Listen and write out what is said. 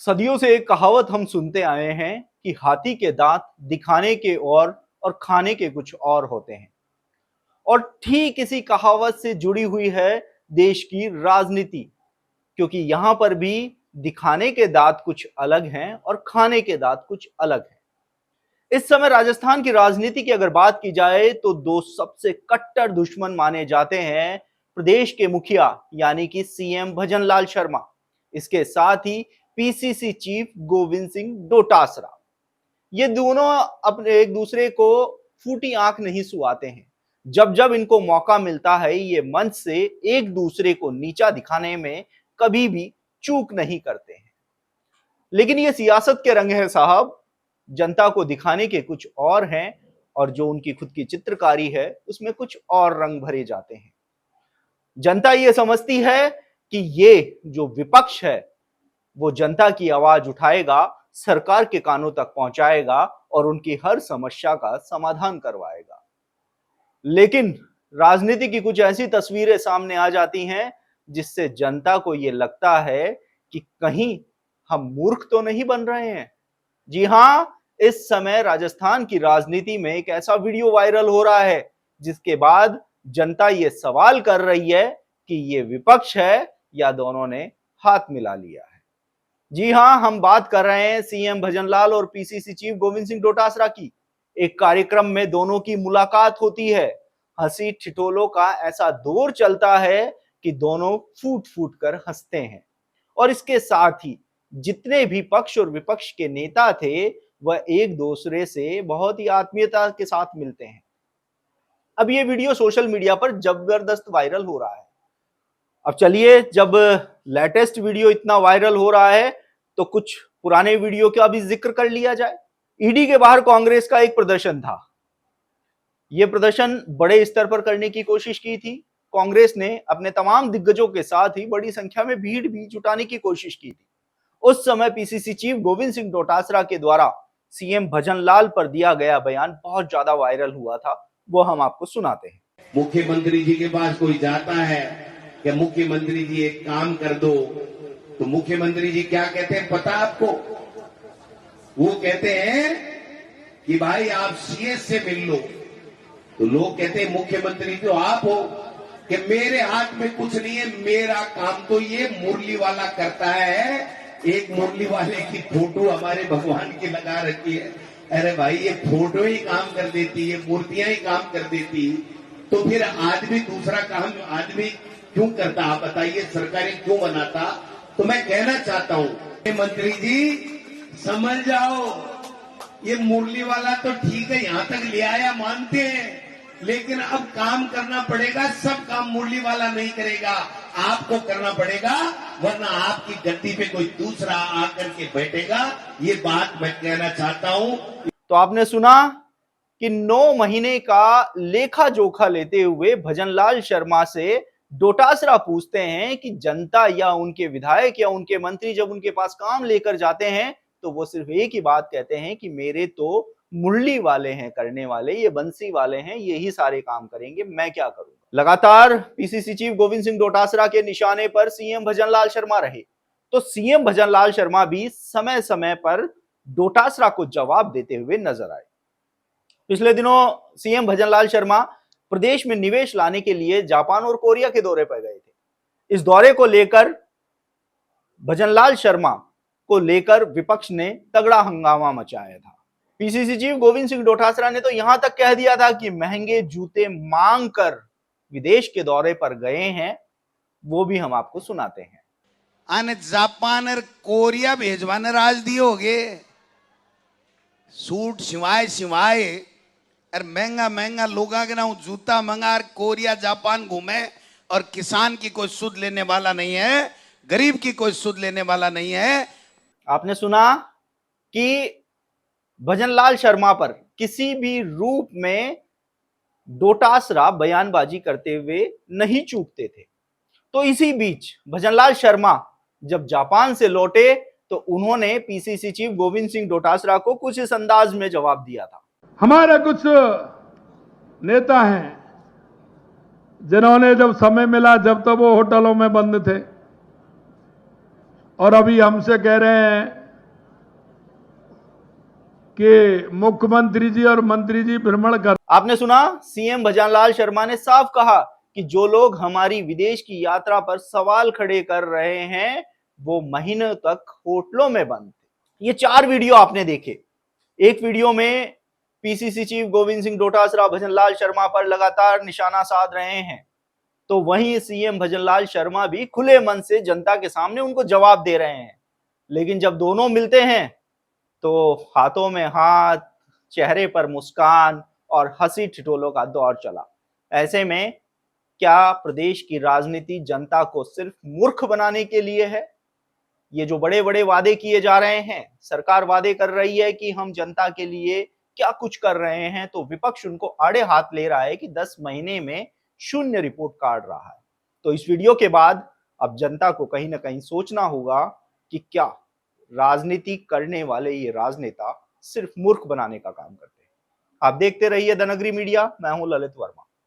सदियों से एक कहावत हम सुनते आए हैं कि हाथी के दांत दिखाने के और खाने के कुछ और होते हैं। और ठीक इसी कहावत से जुड़ी हुई है देश की राजनीति, क्योंकि यहां पर भी दिखाने के दांत कुछ अलग हैं और खाने के दांत कुछ अलग हैं। इस समय राजस्थान की राजनीति की अगर बात की जाए तो दो सबसे कट्टर दुश्मन माने जाते हैं प्रदेश के मुखिया यानी कि सीएम भजनलाल शर्मा, इसके साथ ही पीसीसी चीफ गोविंद सिंह डोटासरा। ये दोनों अपने एक दूसरे को फूटी आंख नहीं सुहाते हैं। जब जब इनको मौका मिलता है ये मंच से एक दूसरे को नीचा दिखाने में कभी भी चूक नहीं करते हैं। लेकिन ये सियासत के रंग है साहब, जनता को दिखाने के कुछ और हैं और जो उनकी खुद की चित्रकारी है उसमें कुछ और रंग भरे जाते हैं। जनता ये समझती है कि ये जो विपक्ष है वो जनता की आवाज उठाएगा, सरकार के कानों तक पहुंचाएगा और उनकी हर समस्या का समाधान करवाएगा। लेकिन राजनीति की कुछ ऐसी तस्वीरें सामने आ जाती हैं जिससे जनता को ये लगता है कि कहीं हम मूर्ख तो नहीं बन रहे हैं। जी हां, इस समय राजस्थान की राजनीति में एक ऐसा वीडियो वायरल हो रहा है जिसके बाद जनता ये सवाल कर रही है कि ये विपक्ष है या दोनों ने हाथ मिला लिया है। जी हां, हम बात कर रहे हैं सीएम भजनलाल और पीसीसी चीफ गोविंद सिंह डोटासरा की। एक कार्यक्रम में दोनों की मुलाकात होती है। हंसी ठिठोलों का ऐसा दौर चलता है कि दोनों फूट फूट कर हंसते हैं और इसके साथ ही जितने भी पक्ष और विपक्ष के नेता थे वह एक दूसरे से बहुत ही आत्मीयता के साथ मिलते हैं। अब ये वीडियो सोशल मीडिया पर जबरदस्त वायरल हो रहा है। अब चलिए, जब लेटेस्ट वीडियो इतना वायरल हो रहा है तो कुछ पुराने वीडियो का भी जिक्र कर लिया जाए। ईडी के बाहर कांग्रेस का एक प्रदर्शन था। यह प्रदर्शन बड़े स्तर पर करने की कोशिश की थी। कांग्रेस ने अपने तमाम दिग्गजों के साथ ही बड़ी संख्या में भीड़ भी जुटाने की कोशिश की थी। उस समय पीसीसी चीफ गोविंद सिंह डोटासरा के द्वारा सीएम भजनलाल पर दिया गया बयान बहुत ज्यादा वायरल हुआ था, वो हम आपको सुनाते हैं। मुख्यमंत्री जी के पास कोई जाता है कि मुख्यमंत्री जी एक काम कर दो, तो मुख्यमंत्री जी क्या कहते हैं पता आपको? वो कहते हैं कि भाई आप सीएस से मिल लो। तो लोग कहते हैं मुख्यमंत्री तो आप हो, कि मेरे हाथ में कुछ नहीं है, मेरा काम तो ये मुरली वाला करता है। एक मुरली वाले की फोटो हमारे भगवान की लगा रखी है। अरे भाई, ये फोटो ही काम कर देती है, मूर्तियां ही काम कर देती, तो फिर आदमी दूसरा काम आदमी क्यों करता? आप बताइए, सरकारें क्यों बनाता? तो मैं कहना चाहता हूं मंत्री जी समझ जाओ, ये मुरली वाला तो ठीक है, यहां तक ले आया मानते हैं, लेकिन अब काम करना पड़ेगा। सब काम मुरली वाला नहीं करेगा, आपको करना पड़ेगा, वरना आपकी गद्दी पे कोई दूसरा आकर के बैठेगा। ये बात मैं कहना चाहता हूं। तो आपने सुना कि 9 महीने का लेखा जोखा लेते हुए भजनलाल शर्मा से डोटासरा पूछते हैं कि जनता या उनके विधायक या उनके मंत्री जब उनके पास काम लेकर जाते हैं तो वो सिर्फ एक ही बात कहते हैं कि मेरे तो मुरली वाले हैं करने वाले, ये बंसी वाले हैं, यही सारे काम करेंगे, मैं क्या करूंगा। लगातार पीसीसी चीफ गोविंद सिंह डोटासरा के निशाने पर सीएम भजनलाल शर्मा रहे, तो सीएम भजनलाल शर्मा भी समय समय पर डोटासरा को जवाब देते हुए नजर आए। पिछले दिनों सीएम भजनलाल शर्मा प्रदेश में निवेश लाने के लिए जापान और कोरिया के दौरे पर गए थे। इस दौरे को लेकर भजनलाल शर्मा को लेकर विपक्ष ने तगड़ा हंगामा मचाया था। पीसीसी चीफ गोविंद सिंह डोटासरा ने तो यहां तक कह दिया था कि महंगे जूते मांग कर विदेश के दौरे पर गए हैं, वो भी हम आपको सुनाते हैं। आने जापान और कोरिया भेजवाने राज दिए होगे, सूट सिवाए सिवाए और महंगा महंगा लोगा के ना जूता मंगा और कोरिया जापान घूमे, और किसान की कोई सुध लेने वाला नहीं है, गरीब की कोई सुध लेने वाला नहीं है। आपने सुना कि भजनलाल शर्मा पर किसी भी रूप में डोटासरा बयानबाजी करते हुए नहीं चूकते थे। तो इसी बीच भजनलाल शर्मा जब जापान से लौटे तो उन्होंने पीसीसी चीफ गोविंद सिंह डोटासरा को कुछ इस अंदाज में जवाब दिया था। हमारे कुछ नेता हैं जिन्होंने जब समय मिला, जब तक वो होटलों में बंद थे और अभी हमसे कह रहे हैं कि मुख्यमंत्री जी और मंत्री जी भ्रमण कर। आपने सुना, सीएम भजनलाल शर्मा ने साफ कहा कि जो लोग हमारी विदेश की यात्रा पर सवाल खड़े कर रहे हैं वो महीनों तक होटलों में बंद थे। ये 4 वीडियो आपने देखे। एक वीडियो में पीसीसी चीफ गोविंद सिंह डोटासरा भजनलाल शर्मा पर लगातार निशाना साध रहे हैं, तो वहीं सीएम भजनलाल शर्मा भी खुले मन से जनता के सामने उनको जवाब दे रहे हैं। लेकिन जब दोनों मिलते हैं तो हाथों में हाथ, चेहरे पर मुस्कान और हंसी ठिठोलों का दौर चला। ऐसे में क्या प्रदेश की राजनीति जनता को सिर्फ मूर्ख बनाने के लिए है? ये जो बड़े-बड़े वादे किए जा रहे हैं, सरकार वादे कर रही है कि हम जनता के लिए क्या कुछ कर रहे हैं, तो विपक्ष उनको आड़े हाथ ले रहा है कि 10 महीने में शून्य रिपोर्ट कार्ड रहा है। तो इस वीडियो के बाद अब जनता को कहीं ना कहीं सोचना होगा कि क्या राजनीति करने वाले ये राजनेता सिर्फ मूर्ख बनाने का काम करते हैं। आप देखते रहिए द नगरी मीडिया, मैं हूं ललित वर्मा।